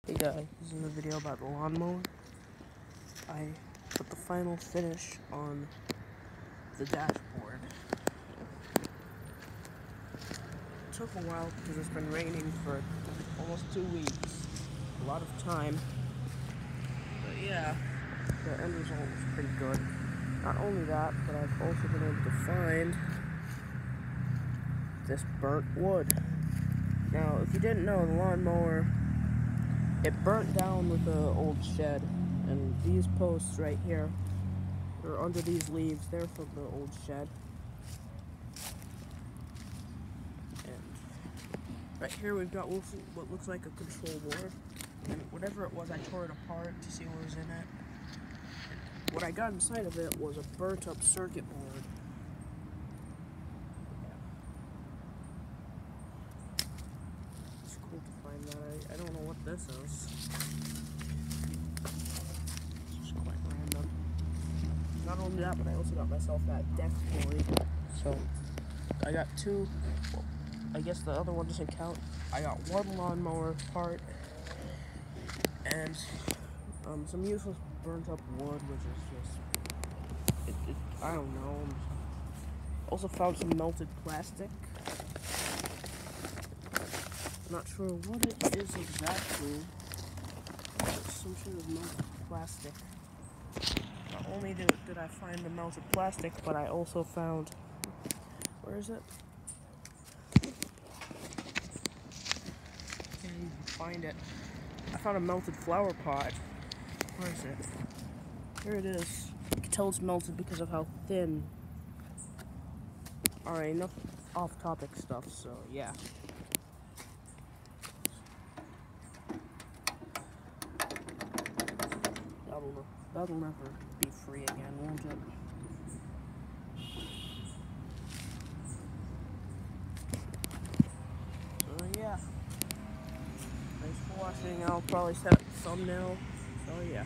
Hey guys, this is a video about the lawnmower. I put the final finish on the dashboard. It took a while because it's been raining for almost 2 weeks. A lot of time. But yeah, the end result was pretty good. Not only that, but I've also been able to find this burnt wood. Now, if you didn't know, the lawnmower, it burnt down with the old shed, and these posts right here, or under these leaves, they're from the old shed. And right here we've got what looks like a control board, and whatever it was, I tore it apart to see what was in it. And what I got inside of it was a burnt up circuit board. It's cool to find that. I don't know what this is. Not only that, but I also got myself that deck board. So I got two. Well, I guess the other one doesn't count. I got one lawnmower part and some useless burnt up wood, which is just I don't know. Also found some melted plastic. Not sure what it is exactly. It's some sort of melted plastic. Not only did I find the melted plastic, but I also found, where is it? Can't even find it. I found a melted flower pot. Where is it? Here it is. You can tell it's melted because of how thin. Alright, enough off-topic stuff, so yeah. That'll never be free again, won't it? So yeah. Thanks for watching. I'll probably set up a thumbnail. So yeah.